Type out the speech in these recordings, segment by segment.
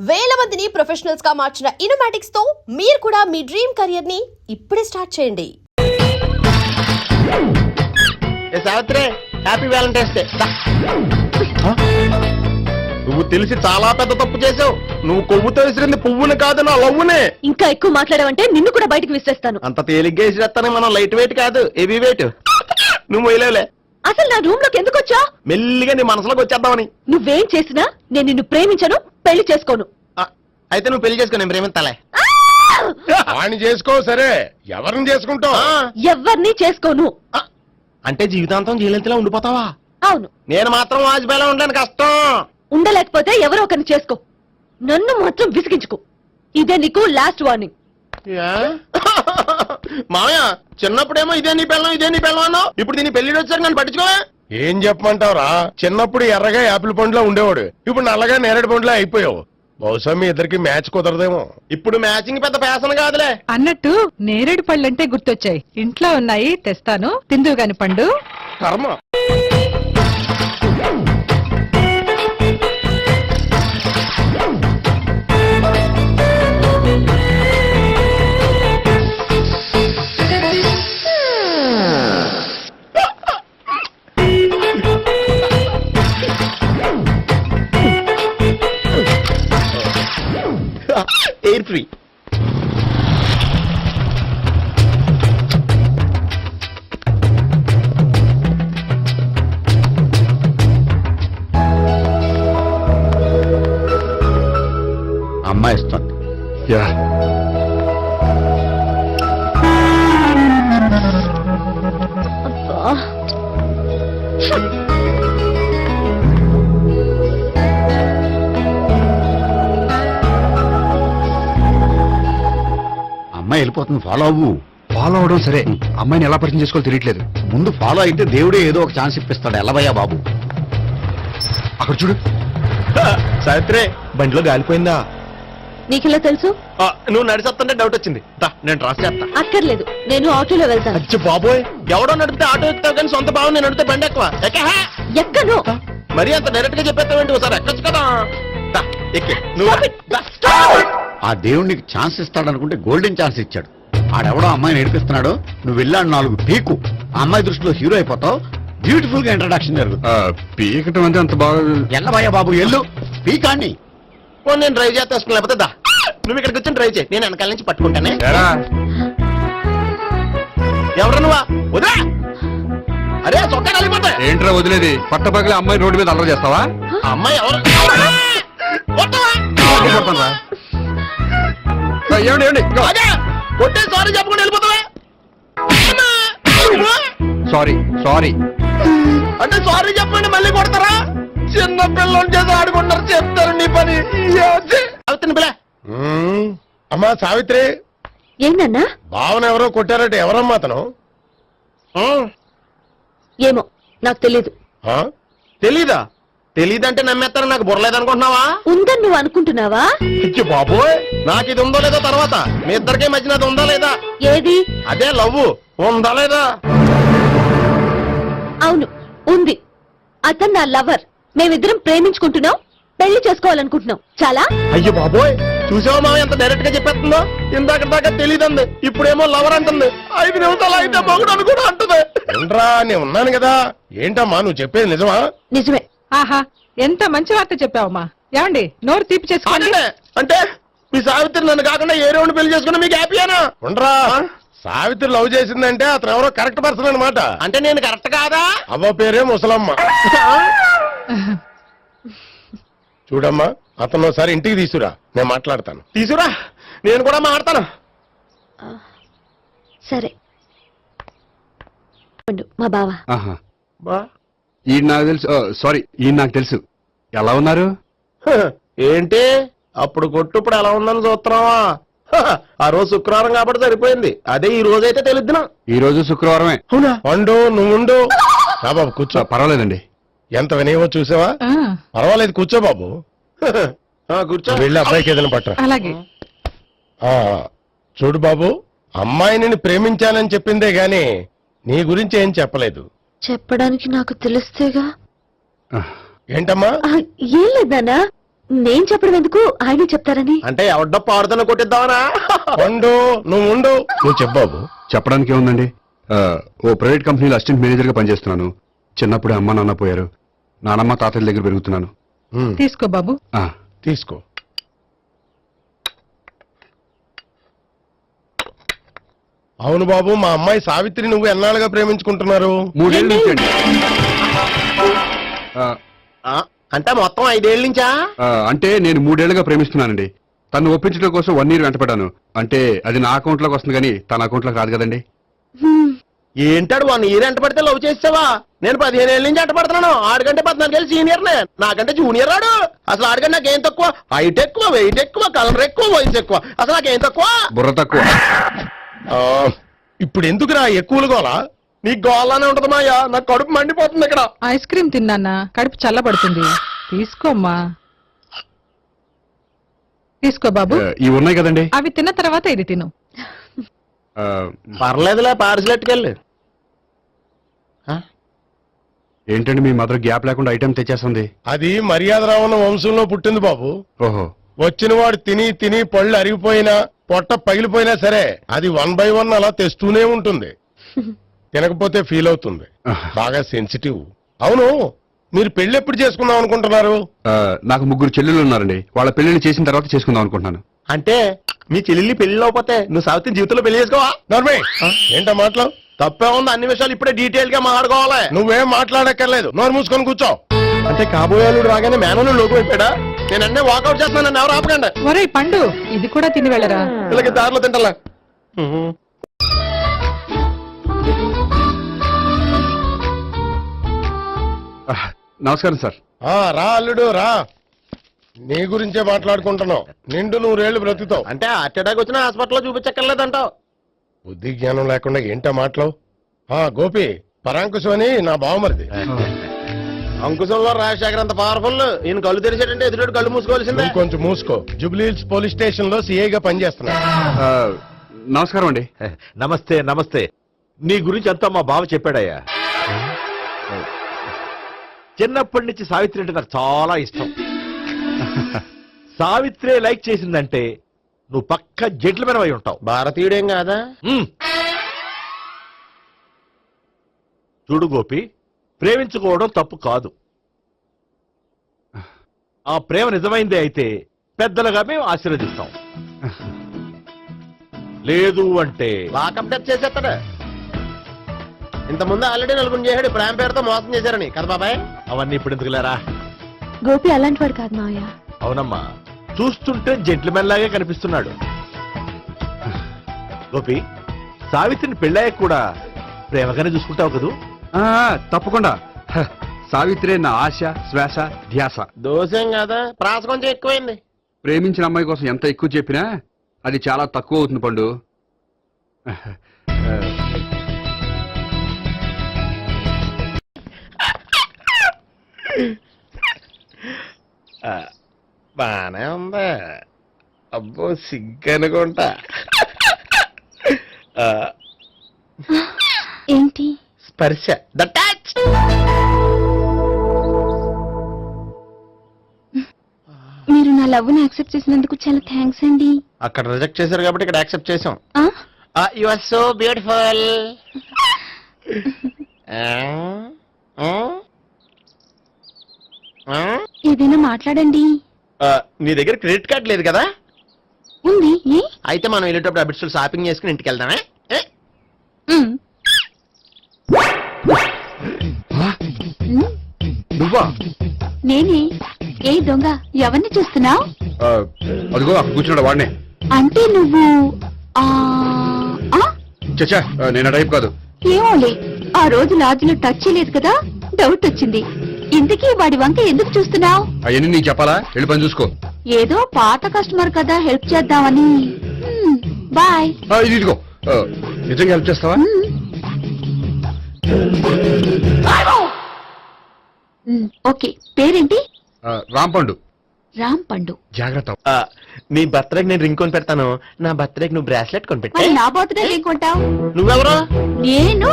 వేల మందిని ప్రొఫెషనల్స్ గా మార్చిన ఇనోమాటిక్స్ తో మీరు కూడా మీ డ్రీమ్ కెరియర్ ని ఇప్పుడే స్టార్ట్ చేయండి. Savitri, happy Valentine's day. నువ్వు తెలిసి చాలా పెద్ద తప్పు చేసావు. నువ్వు కొవ్వుతో విసిరింది పువ్వుని కాదు, నా లవ్వునే. ఇంకా ఎక్కువ మాట్లాడావంటే నిన్ను కూడా బయటకు విసిరేస్తాను. అంత తేలిగ్గా విసిరేస్తానే, మనం లైట్ వెయిట్ కాదు, హెవీ వెయిట్. నువ్వు వేయలేవులే. అసలు నా రూమ్ లోకి ఎందుకు వచ్చా? మెల్లిగా నీ మనసులోకి వచ్చేద్దామని. నువ్వేం చేసినా నేను నిన్ను ప్రేమించను, పెళ్లి చేసుకోను. అయితే నువ్వు పెళ్లి చేసుకో, నేను ప్రేమిస్తాలే. వాణ్ణి చేసుకో. సరే, ఎవరిని చేసుకుంటావు? ఎవరిని చేసుకోను. అంటే జీవితాంతం జీలంతిలా ఉండిపోతావా? అవును. నేను మాత్రం వాజ్పేయిలా ఉండడానికి కష్టం. ఉండలేకపోతే ఎవరో ఒకరిని చేసుకో, నన్ను మాత్రం విసిగించుకో. ఇదే నీకు లాస్ట్ వార్నింగ్. మామయ్య, చిన్నప్పుడేమో ఇదే నీ పెళ్ళం అన్నావు. ఇప్పుడు దీని పెళ్లి వచ్చారు, నన్ను పట్టించుకోవా? ఏం చెప్పమంటావురా? చిన్నప్పుడు ఎర్రగా యాపిల్ పండులో ఉండేవాడు, ఇప్పుడు నల్లగా నేరేడు పండులో అయిపోయావు. బహుశా మీ ఇద్దరికి మ్యాచ్ కుదరదేమో. ఇప్పుడు మ్యాచింగ్ పెద్ద ఫ్యాషన్ కాదులే. అన్నట్టు నేరేడు పళ్ళంటే గుర్తొచ్చాయి. ఇంట్లో ఉన్నాయి, తెస్తాను, తిందువు గాని పండు. కర్మ. Air free. అమ్మాయి ఇస్తుంది. యా, అమ్మాయి వెళ్ళిపోతుంది, ఫాలో అవ్వు. ఫాలో అవడం సరే, అమ్మాయిని ఎలా పరిచయం చేసుకోవాలో తెలియట్లేదు. ముందు ఫాలో అయితే దేవుడే ఏదో ఒక ఛాన్స్ ఇప్పిస్తాడు. ఎలవయ్యా బాబు. అక్కడ చూడు. సావిత్రి, బండిలో గాలిపోయిందా? నీకెలా తెలుసు? నువ్వు నడిచేస్తుంటే డౌట్ వచ్చింది. నేను ట్రాస్ చేస్తా. అక్కర్లేదు, నేను ఆటోలో వెళ్తాను. అచ్చి బాబోయ్, ఎవడో నడిపితే ఆటో ఎక్కుతావు కానీ సొంత భావం నేను నడిపితే బండి ఎక్కువ. ఎక్కను. మరి అంత డైరెక్ట్ గా చెప్పేస్తావేంటి? ఒకసారి ఎక్కొచ్చు కదా. ఎక్కే నువ్వు. ఆ దేవుడికి ఛాన్స్ ఇస్తాడనుకుంటే గోల్డెన్ ఛాన్స్ ఇచ్చాడు. ఆడెవడో అమ్మాయిని ఏడిపిస్తున్నాడు, నువ్వు వెళ్ళాడు 4 పీకు. ఆ అమ్మాయి దృష్టిలో హీరో అయిపోతావు. బ్యూటిఫుల్ గా ఇంట్రడక్షన్ జరుగుతుంది. పీకటం అంటే అంత బాగా. ఎల్లబయ్యా బాబు, ఎల్లు పీకాన్ని. నేను డ్రైవ్ చేస్తాను, లేకపోతే దా నువ్వు ఇక్కడికి వచ్చి డ్రైవ్ చేయి, నేను వెనకాల నుంచి పట్టుకుంటానే. ఎవరు నువ్వా? వదిలే. అరే చొక్కా కలిపోతా. ఏంట్రా వదిలేది? పట్టపగలే అమ్మాయి రోడ్డు మీద అల్లరి చేస్తావా? అమ్మాయి ఎవరు? ఏమండి ఏమండి, కొట్టే సారీ చెప్పకుండా వెళ్ళిపోతావా? Sorry sorry. అంటే సారీ చెప్పండి మళ్ళీ కొడతారా? చిన్న పిల్లలు చేసి ఆడుకుంటారు, చెప్తారు నీ పని. అవుతుంది పిల్ల. అమ్మా సావిత్రి, ఏంటన్నా? భావన ఎవరో కొట్టారట. ఎవరమ్మా అతను? ఏమో నాకు తెలీదు. తెలీదా? తెలీదంటే నమ్మేస్తాను. నాకు బుర్రలేదనుకుంటున్నావా? ఉందని నువ్వు అనుకుంటున్నావా? ఇచ్చి బాబోయ్, నాకు ఇది ఉందో లేదో తర్వాత. మీ ఇద్దరికే మధ్యన అది ఉందా లేదా? ఏది? అదే లవ్ ఉందా లేదా? అవును, ఉంది. అతను నా లవర్. మేమిద్దరం ప్రేమించుకుంటున్నాం, పెళ్లి చేసుకోవాలనుకుంటున్నాం. చాలా. అయ్యో బాబోయ్, చూసావా మామ ఎంత డైరెక్ట్ గా చెప్పేస్తుందో? ఇందాక దాకా తెలియదండి, ఇప్పుడేమో లవర్ అంటుంది. 5 నిమిషాలు అయితే మొగుడు అని కూడా అంటుంది. ఏంట్రా, నేను ఉన్నాను కదా. ఏంటమ్మా నువ్వు చెప్పేది నిజమా? నిజమే. ఆహా, ఎంత మంచి వార్త చెప్పావమ్మా. ఏమండి, నోరు తీపి చేసుకోండి. అంటే మీ సావిత్రి నన్ను కాకుండా ఏ రౌండ్ పెళ్లి చేసుకున్నా మీకు హ్యాపీయేనా? ఉండరా, సావిత్రి లవ్ చేసిందంటే అతను ఎవరో కరెక్ట్ పర్సన్ అనమాట. అంటే నేను కరెక్ట్ కాదా? అవ్వ పేరే ముసలమ్మ. చూడమ్మా, అతను ఒకసారి ఇంటికి తీసుకురా, నేను మాట్లాడతాను. తీసురా, నేను కూడా మాట్లాడతాను. సరే. మా బావ. ఆహా, ఈ నాకు తెలుసు. సారీ, ఈ నాకు తెలుసు. ఎలా ఉన్నారు? ఏంటి అప్పుడు కొట్టు ఇప్పుడు ఎలా ఉందని చూస్తున్నావా? ఆ రోజు శుక్రవారం కాబట్టి సరిపోయింది. అదే ఈ రోజు అయితే తెలుద్దునా. ఈ రోజు శుక్రవారమే. అవునా? పండు నువ్వు ఉండు. రా బాబు కూర్చో. పర్వాలేదండి. ఎంత వినయమో చూసావా? ఆ, పర్వాలేదు, కూర్చో బాబు. కూర్చో. వెళ్ళి అబ్బాయికి ఏదైనా పట్టరా. అలాగే. చూడు బాబు, అమ్మాయిని ప్రేమించానని చెప్పిందే గాని నీ గురించి ఏం చెప్పలేదు. చెప్పడానికి నాకు తెలిస్తేగా. ఏంటమ్మా? ఏం లేదన్నా, నేను చెప్పడం ఎందుకు ఆయనే చెప్తారని. అంటే ఎవడ్డో పాడుతున్న కొట్టిద్దామనా? పండు నువ్వు ఉండు, నువ్వు చెప్పాబు. చెప్పడానికి ఏముందండి, ఓ ప్రైవేట్ కంపెనీలో అసిస్టెంట్ మేనేజర్ గా పనిచేస్తున్నాను. చిన్నప్పుడే అమ్మ నాన్న పోయారు. నానమ్మ తాతయ్య దగ్గర పెరుగుతున్నాను. తీసుకో బాబు. ఆ, తీసుకో. అవును బాబు, మా అమ్మాయి సావిత్రి నువ్వు ఎన్నాళ్ళుగా ప్రేమించుకుంటున్నారు? 3 ఏళ్ళ నుంచి అండి. అంటే మొత్తం 5 ఏళ్ళ నుంచా? అంటే నేను 3 ఏళ్లుగా ప్రేమిస్తున్నానండి. తను ఒప్పించడం కోసం 1 year వెంటపడ్డాను. అంటే అది నా అకౌంట్ లోకి వస్తుంది కానీ తన అకౌంట్ లోకి రాదు కదండి. ఏంటాడు 1 year ఎంట పడితే లవ్ చేసావా? నేను 15 ఏళ్ళ నుంచి ఎంట పడుతున్నాను. ఆడికంటే 14 ఏళ్ళు సీనియర్ నే, నాకంటే జూనియర్ రాడు. అసలు ఆడికంటే నాకేం తక్కువ? హైట్ ఎక్కువ, వెయిట్ ఎక్కువ, కలర్ ఎక్కువ, వయసు ఎక్కువ. అసలు నాకేం తక్కువ? బుర్ర తక్కువ. ఇప్పుడు ఎందుకురా ఎక్కువలు గోలా? నీకు గోళ్ళనే ఉంటది మాయా, నాకు కడుపు మండిపోతుంది ఇక్కడ. ఐస్ క్రీమ్ తిన్నానా, కడుపు చల్లబడుతుంది. తీసుకోమ్మా. తీసుకో బాబు. ఇవి ఉన్నాయి కదండి. అవి తిన్న తర్వాత ఇది తిను. ఆ, పర్లేదులే, పార్సిల్ ఎట్టుకెళ్ళి. ఏంటండి మీ మదర్ గ్యాప్ లేకుండా ఐటెం తెచ్చేస్తుంది? అది మర్యాద రావణ వంశంలో పుట్టింది బాబు. ఓహో. వచ్చిన వాడు తిని తిని పళ్ళు అరిగిపోయినా పొట్ట పగిలిపోయినా సరే అది 1 by 1 అలా తెస్తూనే ఉంటుంది. తినకపోతే ఫీల్ అవుతుంది. బాగా సెన్సిటివ్. అవును, మీరు పెళ్లి ఎప్పుడు చేసుకుందాం అనుకుంటున్నారు? నాకు 3 చెల్లెళ్ళు ఉన్నారండి. వాళ్ళ పెళ్లిని చేసిన తర్వాత చేసుకుందాం అనుకుంటున్నాను. అంటే మీ చెల్లెల్ని పెళ్లి లేకపోతే నువ్వు సావిత్రి జీవితంలో పెళ్లి చేసుకోవా? నర్మే ఏంటో మాటలు? తప్పే ఉంది, అన్ని విషయాలు ఇప్పుడే డీటెయిల్ గా మాట్లాడుకోవాలి. నువ్వేం మాట్లాడక్కర్లేదు, నోరు మూసుకొని కూర్చో. అంటే కాబోయేలుడు రాగానే మేనలు లోకు అయిపోయాడా? నేను అన్నీ వాకౌట్ చేస్తున్నాను, నన్ను ఎవరు ఆపకండి. ఒరే పండు, ఇది కూడా తిని వెళ్ళరా. వీళ్ళకి దారిలో తింటలే. నమస్కారం సార్. రా అల్లుడు రా. నీ గురించే మాట్లాడుకుంటున్నావు. నిండు 100 ఏళ్ళు బ్రతుకుతావు. అంటే హార్ట్ అటాక్ వచ్చిన హాస్పిటల్లో చూపించక్కర్లేదంటావు. బుద్ధి జ్ఞానం లేకుండా ఏంటో మాటలు? గోపి, పరాంకుశం అని నా బావమరిది. అంకుశంలో రాజశేఖర్ అంత పవర్ఫుల్. ఈయన కళ్ళు తెరిచాడంటే ఎదురు కళ్ళు మూసుకోవాల్సిందే. నువ్వు కొంచెం మూసుకో. జూబ్లీహిల్స్ పోలీస్ స్టేషన్ లో సిఐగా పనిచేస్తున్నా. నమస్కారం అండి. నమస్తే నమస్తే. నీ గురించి అంతా మా బావ చెప్పాడయ్యా. చిన్నప్పటి నుంచి సావిత్రి అంటే నాకు చాలా ఇష్టం. సావిత్రి లైక్ చేసిందంటే నువ్వు పక్క జెంట్లమెన్ అయి ఉంటావు. భారతీయుడేం కాదా? చూడు గోపి, ప్రేమించుకోవడం తప్పు కాదు. ఆ ప్రేమ నిజమైందే అయితే పెద్దలుగా మేము ఆశీర్వదిస్తాం. లేదు అంటే లాకప్ డెత్ చేసేస్తాడు. ఇంతకుముందు ఆల్రెడీ 4 చేశాడు, ప్రేమ పేరుతో మోసం చేశారని కదా బాబాయ్. అవన్నీ ఇప్పుడు ఎందుకు లేరా? గోపి అలాంటి వాడు కాదు మావయ్య. అవునమ్మా, చూస్తుంటే జెంట్లమెన్ లాగే కనిపిస్తున్నాడు. గోపి, సావిత్రిని పెళ్ళాక కూడా ప్రేమగానే చూసుకుంటావు కదూ? తప్పకుండా. సావిత్రే నా ఆశ, శ్వాస, ధ్యాస. దోషం కదా, ప్రాస కొంచెం ఎక్కువైంది. ప్రేమించిన అమ్మాయి కోసం ఎంత ఎక్కువ చెప్పినా అది చాలా తక్కువ అవుతుంది పండు. బానే ఉందా? అబ్బో సిగ్గనుకుంటా. ఏంటి? స్పర్శ, ద టచ్. మీరు నా లవ్ ని యాక్సెప్ట్ చేసినందుకు చాలా థ్యాంక్స్ అండి. అక్కడ రిజెక్ట్ చేశారు కాబట్టి ఇక్కడ యాక్సెప్ట్ చేసాం. ఆ? You are so beautiful. ఏదైనా మాట్లాడండి. నీ దగ్గర క్రెడిట్ కార్డ్ లేదు కదా? ఉంది. ఏ? అయితే మనం వెళ్ళేటప్పుడు అబిట్స్ షాపింగ్ చేసుకుని ఇంటికి వెళ్దామే. ఉమ్. నువ్వా? నేనే. ఏ దొంగ, ఎవరిని చూస్తున్నావు? అదిగో అక్కడ కూర్చున్నాడు వాడినే. అంటే నువ్వు ఆ ఆ? చచ్చా, నేను ఆ టైప్ కాదు. ఏమోలే, ఆ రోజు లాడ్జిలో టచ్ చేయలేదు కదా, డౌట్ వచ్చింది. ఇంతకీ వాడి వంక ఎందుకు చూస్తున్నావు? అవన్నీ నీకు చెప్పాలా? వెళ్ళి పని చూసుకో. ఏదో పాత కస్టమర్ కదా, హెల్ప్ చేద్దామని. బాయ్. ఇదిగో, నిజంగా హెల్ప్ చేస్తావా? ఓకే, పేరేంటి? రాంపండు. రామ్ పండు. జాగ్రత్త. నీ బర్త్డేకి నేను రింగ్ కొని పెడతాను, నా బర్త్డేకి నువ్వు బ్రాస్లెట్ కొని పెట్టే. మరి నా బర్త్డే ఏం కొంటావు? నువ్వెవరు? నేను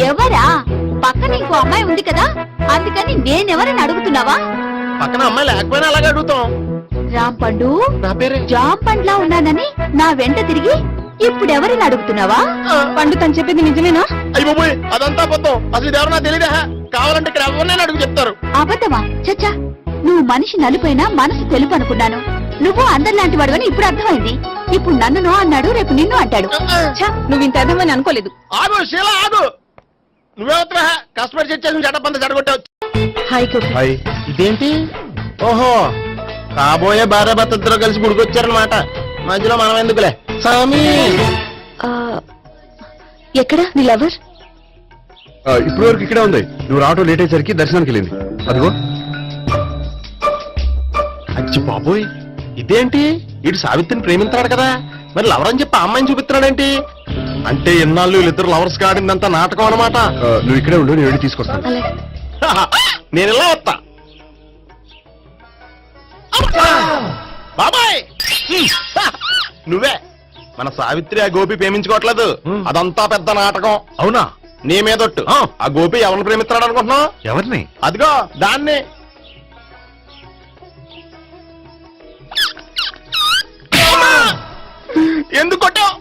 ఎవరా? పక్కన ఇంకో అమ్మాయి ఉంది కదా, అందుకని నేనెవరని అడుగుతున్నావా? పక్కన అమ్మాయి లేకపోయినా అలాగే అడుగుతాం. రాంపండు నా పేరే జామ్ పండ్లా ఉన్నానని నా వెంట తిరిగి ఇప్పుడెవరిని అడుగుతున్నావా? పండు తను చెప్పింది నిజమేనా? అయ్యి బాబోయ్, అదంతా అబద్ధం. అసలు ఇది ఎవరన్నా తెలియదా? కావాలంటే ఇక్కడ ఎవరినైనా అడుగు చెప్తారు. అబద్ధమా? చచ్చా, నువ్వు మనిషి నలుపైనా మనసు తెలుపు అనుకున్నాను. నువ్వు అందరిలాంటి వాడు అని ఇప్పుడు అర్థమైంది. ఇప్పుడు నన్ను నో అన్నాడు, రేపు నిన్ను అంటాడు. నువ్వు ఇంత అర్థమని అనుకోలేదు. ఆగు శీల, ఆగు. నువ్వేవత్రా కస్టమర్ చెక్ చేసి చెడ్డ జడగొట్టావు. హాయ్ గోపి. హాయ్. ఇదేంటి? ఓహో, కాబోయే భార్య భర్త ఇద్దరు కలిసి గుడికొచ్చారనమాట. మధ్యలో మనం ఎందుకులే స్వామి. ఎక్కడ నీ లవర్? ఇప్పటి వరకు ఇక్కడే ఉంది. నువ్వు రావటం లేట్ అయ్యేసరికి దర్శనానికి వెళ్ళింది. అదిగో. అచ్చి బాబోయ్, ఇదేంటి? ఇటు సావిత్రిని ప్రేమించాడు కదా, మరి లవర్ అని చెప్పి ఆ అమ్మాయిని చూపిస్తున్నాడేంటి? అంటే ఇన్నాళ్ళు వీళ్ళిద్దరు లవర్స్ కాడిందంతా నాటకం అనమాట. నువ్వు ఇక్కడే ఉండు, నేను వెళ్ళి తీసుకొస్తాను. అలాగే. నేను ఇలా వస్తా. బాబాయ్, నువ్వే మన సావిత్రి ఆ గోపి ప్రేమించుకోవట్లేదు. అదంతా పెద్ద నాటకం. అవునా? నీ మీదొట్టు. ఆ. ఆ గోపి ఎవరిని ప్రేమిస్తున్నాడు అనుకుంటున్నావు? ఎవరిని? అదిగో దాన్ని. ఎందుకు కొట్టావు?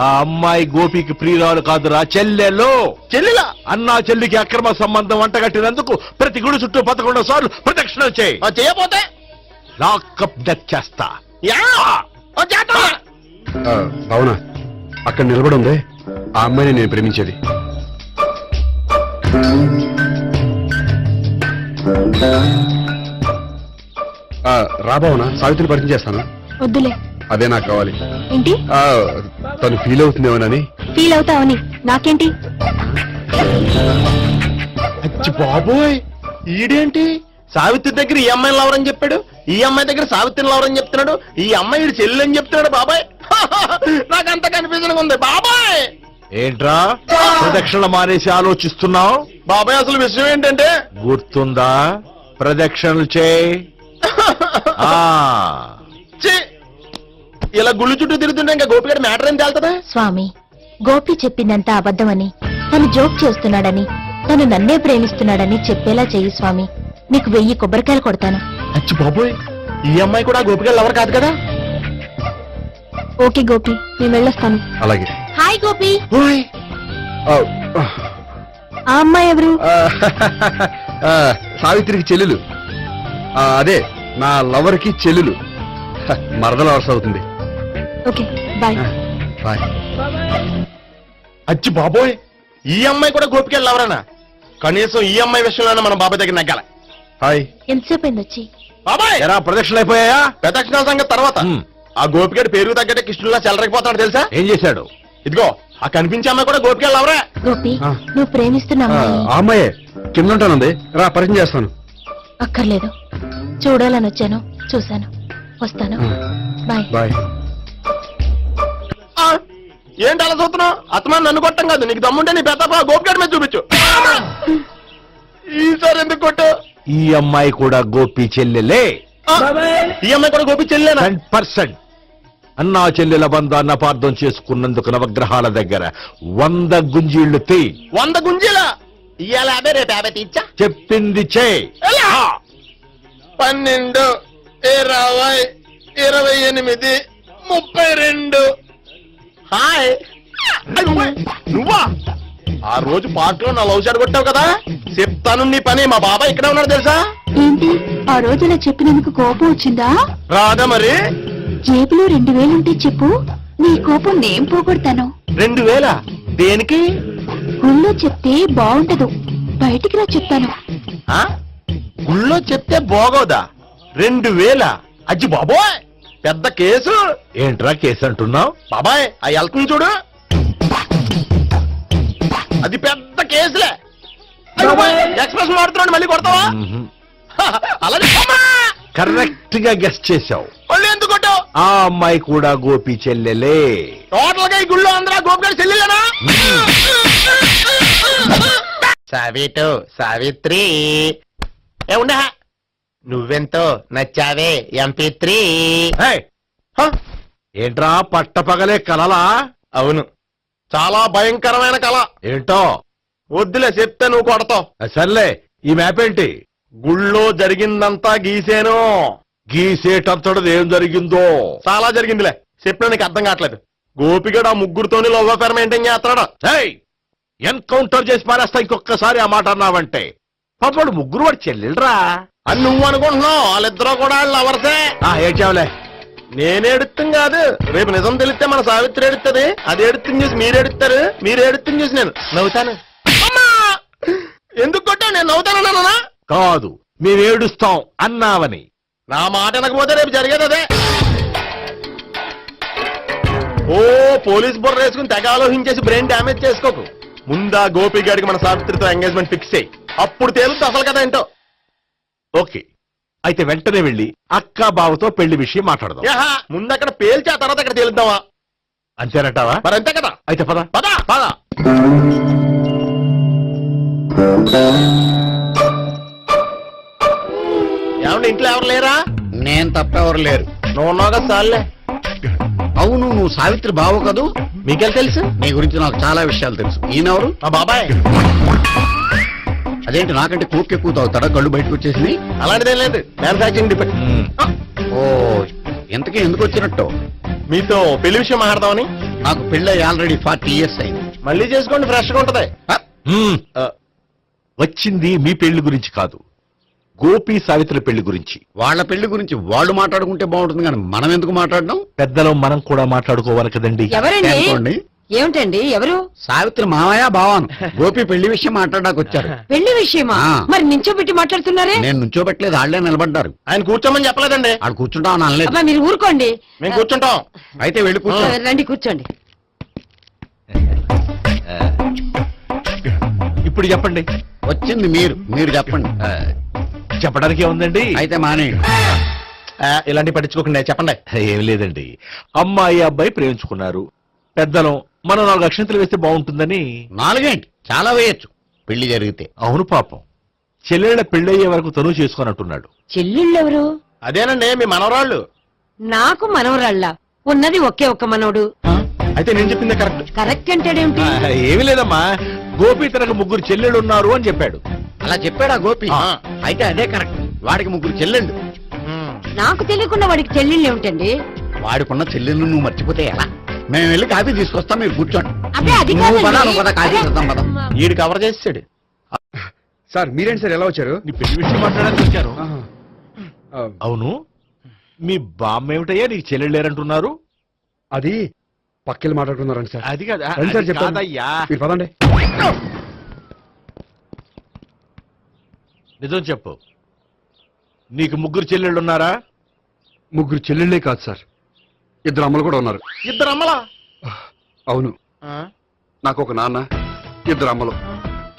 ఆ అమ్మాయి గోపికి ప్రియురాలు కాదురా, చెల్లెలు. చెల్లిలా? అన్నా చెల్లికి అక్రమ సంబంధం వంటగట్టినందుకు ప్రతి గుడి చుట్టూ 11 సార్లు ప్రదక్షిణలు చేయి. చేయపోతే లాకప్ డెత్ చేస్తా. యా, ఓ చేద్దాం. అవునా? అక్కడ నిలబడి ఉంది ఆ అమ్మాయిని నేను ప్రేమించేది. రాబావునా? సావిత్రిని పరిచయం చేస్తాను. వద్దులే. అదే నాకు కావాలి. ఏంటి? తను ఫీల్ అవుతుందేమోనని. ఫీల్ అవుతావని నాకేంటి? అచ్చి బాబోయ్, ఈడేంటి సావిత్రి దగ్గర ఈ అమ్మాయిని లవర్ అని చెప్పాడు, ఈ అమ్మాయి దగ్గర సావిత్రిని లవర్ అని చెప్తున్నాడు, ఈ అమ్మాయి ఈడు చెల్లి అని చెప్తున్నాడు. బాబాయ్, నాకంత కన్ఫ్యూజన్ ఉంది బాబాయ్. ఏంట్రా ప్రదక్షిణ మానేసి ఆలోచిస్తున్నావు? బాబాయ్, అసలు విషయం ఏంటంటే గుర్తుందా? ప్రదక్షిణలు చేయి. ఛీ, ఇలా గుళ్ళు చుట్టూ తిరుగుతుంటే ఇంకా గోపిగడ మ్యాటర్ ఏం తేలుతుందా? స్వామి, గోపి చెప్పిందంతా అబద్ధమని, తను జోక్ చేస్తున్నాడని, తను నన్నే ప్రేమిస్తున్నాడని చెప్పేలా చెయ్యి స్వామి. నీకు 1000 కొబ్బరికాయలు కొడతాను. అచ్చి బాబోయ్, ఈ అమ్మాయి కూడా గోపిగడ లవర్ కాదు కదా? ఓకే గోపి, నేను వెళ్ళొస్తాను. అలాగే. హాయ్ గోపి. ఓయ్, ఆ అమ్మాయి ఎవరు? సావిత్రికి చెల్లెలు. అదే నా లవర్ కి చెల్లెలు. మరదల వరుస అవుతుంది. Okay, bye. బాయ్. అచ్చి బాబోయ్, ఈ అమ్మాయి కూడా గోపిగడ లవరేనా? కనీసం ఈ అమ్మాయి విషయంలోనే మన బాబాయ్ దగ్గర నగ్గాల. హాయ్. ఎంతసేపు అయింది వచ్చి? బాబాయ్, ఎరా ప్రదక్షిణలు అయిపోయాయా? ప్రదక్షిణాల సంగతి తర్వాత. ఆ గోపిగడ పేరు తగ్గట్టే కృష్ణులా చెలరైపోతాడు తెలుసా? ఏం చేశాడు? ఇదిగో ఆ కనిపించే అమ్మాయి కూడా గోపిగడ లవరే. గోపి, నువ్వు ప్రేమిస్తున్న అమ్మాయి ఆ అమ్మాయే కింద ఉంటానుంది. రా పరిచయం చేస్తాను. అక్కర్లేదు. చూడాలని వచ్చాను, చూశాను. వస్తాను. బాయ్. బాయ్. ఏంటి అలా చూస్తున్నావు? అత్తమాని నన్ను కొట్టం కాదు, నీకు దమ్ముంటే నీ పెద్ద గోపిగడ మీద చూపించు. ఈసారి ఎందుకు కొట్టు? ఈ అమ్మాయి కూడా గోపి చెల్లెలే. ఈ అమ్మాయి కూడా గోపి చెల్లేనా? 100%. అన్నా చెల్లెల బంధాన్ని అపార్థం చేసుకున్నందుకు నవగ్రహాల దగ్గర 100 గుంజీళ్లు తీ. 100 గుంజీలా? ఇవాళ 50, రేపు 50 తీచ్చా. చెప్పింది చే. 12, 20, 28, 32. హాయ్. నువ్వా? ఆ రోజు పార్క్ లో నా లవ్ షాట్ కొట్టావు కదా, చెప్తాను నీ పని. మా బాబాయ్ ఇక్కడే ఉన్నాడు తెలుసా? ఏంటి, ఆ రోజు అలా చెప్పినందుకు కోపం వచ్చిందా? రాదా మరి? జేబులో 2000 ఉంటే చెప్పు, నీ కోపం నేను పోగొడతాను. 2000? దేనికి? గుళ్ళో చెప్తే బాగుంటదు, బయటికి రా చెప్తాను. ఆ? గుళ్ళో చెప్తే బాగోదా? 2000? అజ్జి బాబోయ్, పెద్ద కేసు. ఏంట్రా కేసు అంటున్నావు? బాబాయ్, ఆ వెళ్తుంది చూడు, అది పెద్ద కేసులే. ఎక్స్ప్రెస్ మాడుతున్నాడు, మళ్ళీ కొడతావా? అలాగే కరెక్ట్ గా గెస్ట్ చేశావు. మళ్ళీ ఎందుకు కొట్టావు? ఆ అమ్మాయి కూడా గోపి చెల్లెలే. టోటల్ గా ఈ గుళ్ళో అందరూ గోపిగడ చెల్లెలేనా? సావిత్రి ఉండా, నువ్వెంతో నచ్చావే MP3. ఏయ్, ఏంట్రా పట్టపగలే కలలా? అవును, చాలా భయంకరమైన కళ. ఏంటో వద్దులే, చెప్తే నువ్వు కొడతావు. సర్లే, ఈ మ్యాప్ ఏంటి? గుళ్ళో జరిగిందంతా గీసేను. గీసేటంతటది ఏం జరిగిందో చాలా జరిగిందిలే, చెప్పినా నీకు అర్థం కావట్లేదు. గోపిగడు ఆ ముగ్గురుతోని లవ్ అఫేర్ మెయింటైన్ చేస్తున్నాడు. ఎన్కౌంటర్ చేసి పారేస్తా ఇంకొకసారి ఆ మాట అన్నావంటే. పాపడు ముగ్గురు వాడు చెల్లెలరా. అని నువ్వు అనుకుంటున్నావు, వాళ్ళిద్దరూ కూడా లవర్సే. ఏడ్చావులే. నేను ఎడుతుంది కాదు, రేపు నిజం తెలిస్తే మన సావిత్రి ఎడుతుంది. అది ఎడుతుంది చూసి మీరు ఎడుతారు, మీరు ఎడుతుంది చూసి నేను నవ్వుతాను. అమ్మా! ఎందుకు కొట్టావు? నేను నవ్వుతానన్నా? కాదు, మేము ఏడుస్తాం అన్నావని. నా మాట వినకపోతే రేపు జరిగేది అదే. ఓ పోలీస్ బుర్ర వేసుకుని తెగ ఆలోచించేసి బ్రెయిన్ డ్యామేజ్ చేసుకోకు. ముందా గోపి గారికి మన సావిత్రితో ఎంగేజ్మెంట్ ఫిక్స్ అయ్యి అప్పుడు తేలుతుంది అసలు కదా ఏంటో. ఓకే, అయితే వెంటనే వెళ్ళి అక్క బావతో పెళ్లి విషయం మాట్లాడదాం. యహా, ముందు అక్కడ పేల్చి ఆ తర్వాత అక్కడ తేలుద్దామా? అంతేనటావా? మరి అంతే కదా. అయితే పద. పద పద. ఏమండి ఇంట్లో ఎవరు లేరా? నేను తప్పెవరు లేరు. నువ్వు ఉన్నావు కదా సార్లే. అవును, నువ్వు సావిత్రి బావు కదూ? మీకెళ్ళి తెలుసు? నీ గురించి నాకు చాలా విషయాలు తెలుసు. ఈయనెవరు? మా బాబాయ్. అదేంటి నాకంటే కూక్ ఎక్కువ తాగుతాడా? కళ్ళు బయటకు వచ్చేసింది. అలాంటిదేం లేదు, మ్యానుఫాక్చరింగ్ డిపెండ్. ఓ, ఇంతకీ ఎందుకు వచ్చినట్టు? మీతో పెళ్లి విషయం మాట్లాడదామని. నాకు పెళ్ళి ఆల్రెడీ 40 years అయింది. మళ్ళీ చేసుకోండి, ఫ్రెష్ గా ఉంటది. వచ్చింది మీ పెళ్లి గురించి కాదు, గోపి సావిత్రి పెళ్లి గురించి. వాళ్ళ పెళ్లి గురించి వాళ్ళు మాట్లాడుకుంటే బాగుంటుంది, కానీ మనం ఎందుకు మాట్లాడడం? పెద్దలో మనం కూడా మాట్లాడుకోవాలి కదండి. ఎవరండి? అనుకోండి. ఏమిటండి? ఎవరు? సావిత్రి మామయ్య బావాను గోపి పెళ్లి విషయం మాట్లాడడానికి వచ్చారు. పెళ్లి విషయమా? ఆ. మరి నించోబెట్టి మాట్లాడుతున్నారే? నేను నుంచోబెట్టలేదు, వాళ్ళే నిలబడ్డారు. ఆయన కూర్చోమని చెప్పలేదండి. వాళ్ళు కూర్చుంటామని అనలేదు. అబ్బా మీరు ఊరుకోండి. మేము కూర్చుంటాం. అయితే వెళ్ళి కూర్చో. రండి కూర్చోండి. ఇప్పుడు చెప్పండి. వచ్చింది మీరు చెప్పండి. చెప్పడానికి ఏముందండి? అయితే మానేయండి. ఇలాంటి పట్టించుకోకుండా చెప్పండి. ఏం లేదండి, అమ్మాయి అబ్బాయి ప్రేమించుకున్నారు. పెద్దలం మనం 4 అక్షంతలు వేస్తే బాగుంటుందని. 4 ఏంటి, చాలా వేయచ్చు పెళ్లి జరిగితే. అవును పాపం, చెల్లెళ్ళ పెళ్ళయ్యే వరకు తను చేసుకోనట్టున్నాడు. చెల్లెళ్ళెవరు? అదేనండి మీ మనవరాళ్ళు. నాకు మనవరాళ్ళ ఉన్నది ఒకే ఒక్క మనవడు. అయితే నేను చెప్పిందే కరెక్ట్. కరెక్ట్ అంటాడేమిటి? ఏమి లేదమ్మా, గోపి తనకు 3 చెల్లెళ్ళు ఉన్నారు అని చెప్పాడు. అలా చెప్పాడా గోపి? అయితే అదే కరెక్ట్. వాడికి 3 చెల్లెళ్ళు. నాకు తెలియకుండా వాడికి చెల్లెళ్ళు ఏమిటండి? వాడికున్న చెల్లెళ్ళు నువ్వు మర్చిపోతే ఎలా? మేము వెళ్ళి కాఫీ తీసుకొస్తాం, మీరు కూర్చోండి. అబ్బే అది నువ్వు పద, కాదండి. నువ్వు పద, కాఫీ చేద్దాం పద. ఈడు కవర్ చేసాడు. సార్ మీరేంటి సార్ ఎలా వచ్చారు? నీ పెళ్లి విషయం మాట్లాడడానికి వచ్చారు. ఆహా. ఆ, అవును, మీ బామ్మ ఏమిటయ్యా నీకు చెల్లెళ్ళు లేరంటున్నారు? అది పక్కెళ్ళి మాట్లాడుకున్నారండి సార్. అది కాదా? రండి సార్ అది చెప్తాను. కాదయ్యా. మీరు పదండి. నిజం చెప్పు, నీకు 3 చెల్లెళ్ళు ఉన్నారా? 3 చెల్లెళ్ళే కాదు సార్, 2 అమ్మలు కూడా ఉన్నారు. ఇద్దరు అమ్మలా? అవును, నాకు ఒక నాన్న, 2 అమ్మలు,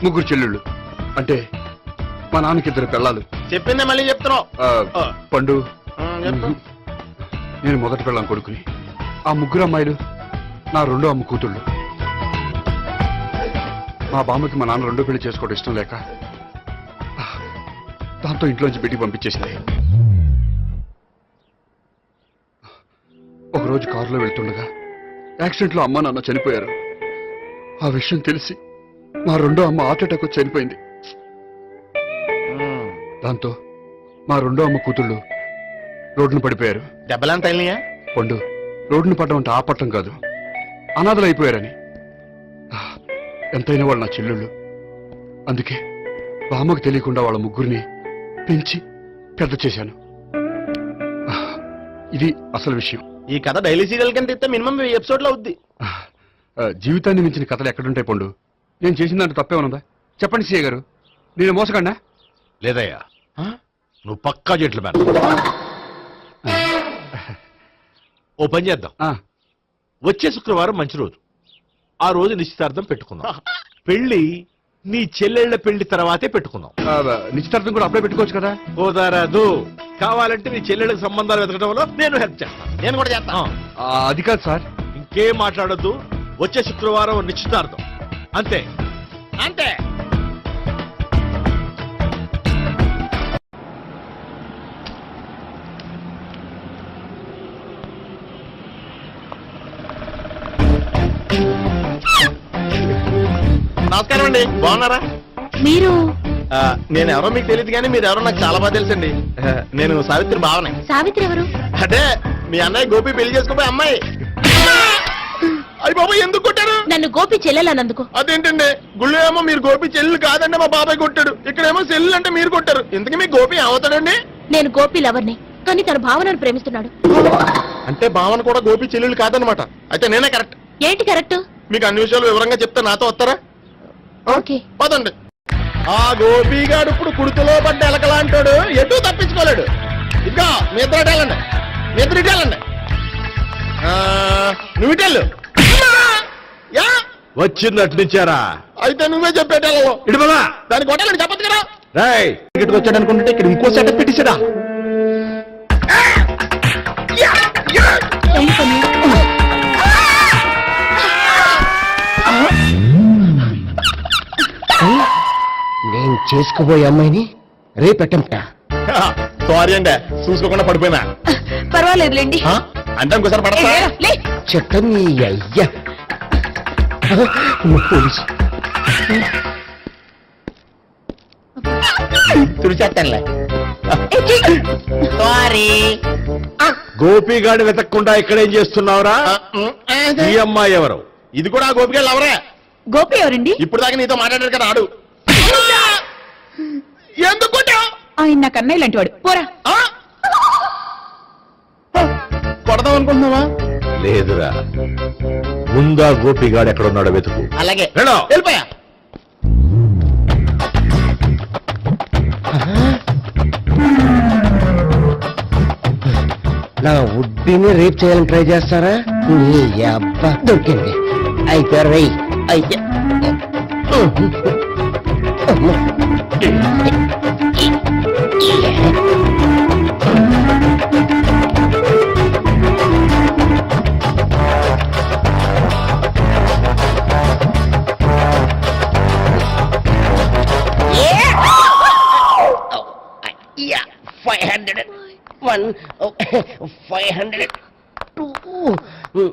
3 చెల్లెళ్ళు. అంటే మా నాన్నకి 2 పిల్లలు. చెప్పిందే మళ్ళీ చెప్తున్నావు. పండు, చెప్పు. నేను మొదటి పెళ్ళాం కొడుకుని. ఆ 3 అమ్మాయిలు నా 2వ అమ్మ కూతుళ్ళు. మా బామ్మకి మా నాన్న 2వ పెళ్లి చేసుకోవడం ఇష్టం లేక దాంతో ఇంట్లోంచి బయటికి పంపించేసింది. ఒకరోజు కారులో వెళ్తుండగా యాక్సిడెంట్లో అమ్మ నాన్న చనిపోయారు. ఆ విషయం తెలిసి మా 2వ అమ్మ హార్ట్ అటాక్ వచ్చి చనిపోయింది. దాంతో మా 2వ అమ్మ కూతుళ్ళు రోడ్డును పడిపోయారు. దెబ్బలంత తగిలినాయా? పండు, రోడ్డును పడ్డం అంటే ఆపట్టం కాదు, అనాథలు అయిపోయారని. ఎంతైనా వాళ్ళు నా చెల్లెళ్ళు. అందుకే బామ్మకు తెలియకుండా వాళ్ళ 3 పెంచి పెద్ద చేశాను. ఇది అసలు విషయం. ఈ కథ డైలీ సీరియల్ కింద ఇస్తే మినిమం 1000 ఎపిసోడ్లు అవుద్ది. జీవితాన్ని మించిన కథలు ఎక్కడుంటాయి పండు? నేను చేసిన దాంట్లో తప్పే ఉన్నదా? చెప్పండి సీఏ గారు, నేను మోసకండా? లేదయ్యా, నువ్వు పక్కా జెట్లు మేన. ఓ పని చేద్దాం, వచ్చే శుక్రవారం మంచి రోజు. ఆ రోజు నిశ్చితార్థం పెట్టుకుందాం. పెళ్లి నీ చెల్లెళ్ల పెళ్లి తర్వాతే పెట్టుకుందాం. నిశ్చితార్థం కూడా అప్పుడే పెట్టుకోవచ్చు కదా? కుదరదు, కావాలంటే నీ చెల్లెళ్ళకి సంబంధాలు వెతకడంలో నేను హెల్ప్ చేస్తాను. నేను కూడా చేస్తాను. అది కాదు సార్. ఇంకేం మాట్లాడొద్దు, వచ్చే శుక్రవారం నిశ్చితార్థం, అంతే అంతే. నమస్కారం అండి, బాగున్నారా? మీరు నేను ఎవరో మీకు తెలియదు కానీ మీరు ఎవరో నాకు చాలా బాగా తెలుసండి. నేను సావిత్రి భావనే. సావిత్రి ఎవరు? అదే మీ అన్నయ్య గోపి పెళ్లి చేసుకోపోయి అమ్మాయి. అయ్యి బాబాయ్ ఎందుకు కొట్టారు? నన్ను గోపి చెల్లెలన్నందుకు. అదేంటండి గుళ్ళు ఏమో మీరు గోపి చెల్లు కాదండి మా బాబాయ్ కొట్టాడు, ఇక్కడేమో చెల్లు అంటే మీరు కొట్టారు. ఇంతకీ మీ గోపి ఏమవుతాడండి? నేను గోపి లవర్ని, కానీ తన భావనను ప్రేమిస్తున్నాడు. అంటే భావన కూడా గోపి చెల్లెలు కాదనమాట. అయితే నేనే కరెక్ట్. ఏంటి కరెక్ట్? మీకు అన్ని విషయాలు వివరంగా చెప్తే నాతో వస్తారా? ఓకే. పదండి. ఆ గోపిగాడు ఇప్పుడు కుడితిలో పడ్డ ఎలకలాంటాడు, ఎటు తప్పించుకోలేడు. ఇంకా మీ ఇద్దరు ఇటాలండి, మీ ఇద్దరు ఇటాలండి. నువ్వు ఇటెళ్ళు. యా వచ్చిందటు నుంచారా? అయితే నువ్వే చెప్పేటాలో ఇడుమలా దానికి కొట్టాలని చెప్పదు కదా. రాయ్ ఇక్కడికి వచ్చాడు అనుకుంటే ఇక్కడ ఇంకో సెటప్ పెట్టించడా. నేను చేసుకోబోయే అమ్మాయిని రేపెట్టంట. సారీ అండి చూసుకోకుండా పడిపోయినా. పర్వాలేదులేండి. అంటే ఇంకోసారి పడతా. చెత్త నీ అయ్యా పోలీసు తుడిచేస్తానులే. సారీ. గోపిగాడి వెతకకుండా ఇక్కడేం చేస్తున్నావురా? ఈ అమ్మాయి ఎవరు? ఇది కూడా ఆ గోపికలు ఎవరే? గోపి ఎవరండి? ఇప్పుడు దాకా నీతో మాట్లాడారు కదా ఆడు. ఎందుకు కొట్టావ్? ఆయన నా కన్నయ్య లాంటి వాడు. పోరా. కొడదాం అనుకుంటున్నావా? లేదురా, ముందా గోపిగాడు ఎక్కడ ఉన్నాడో వెతుకు. అలాగే వెళ్ళు. వెళ్ళిపోయా. నా ఉడ్డిని రేప్ చేయాలని ట్రై చేస్తారా? నీ అబ్బా దొరికింది. అయితే రై అయితే Yeah, 500. 1, 500. 2,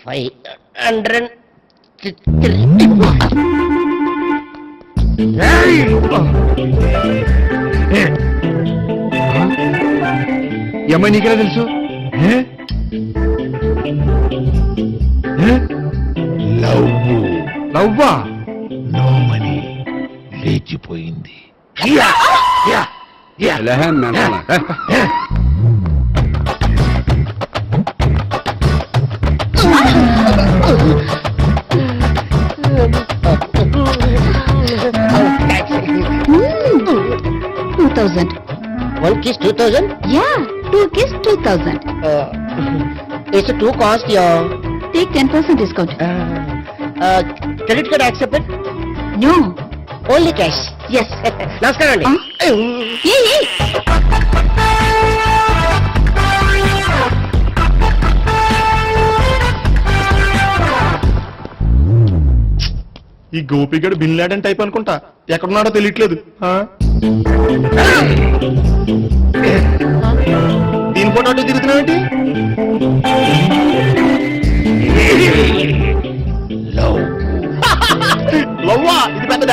500. 3. ఈ అమ్మాయి నీకెలా తెలుసు? లవ్వా? నో మనీ లేచిపోయింది. One kiss 2000. Yeah, 2 kiss 2000. It's a 2 cost, yeah. Take 10% discount. Credit card accepted? No. Only cash. Yes. నమస్కారం అండి. Hey. ఈ గోపిగడు బిన్ లాడెన్ టైప్ అనుకుంటా, ఎక్కడున్నాడో తెలియట్లేదు. దీని ఫోటో అటు తిరుగుతున్నావేంటి? లవ్వా? ఇది పెద్ద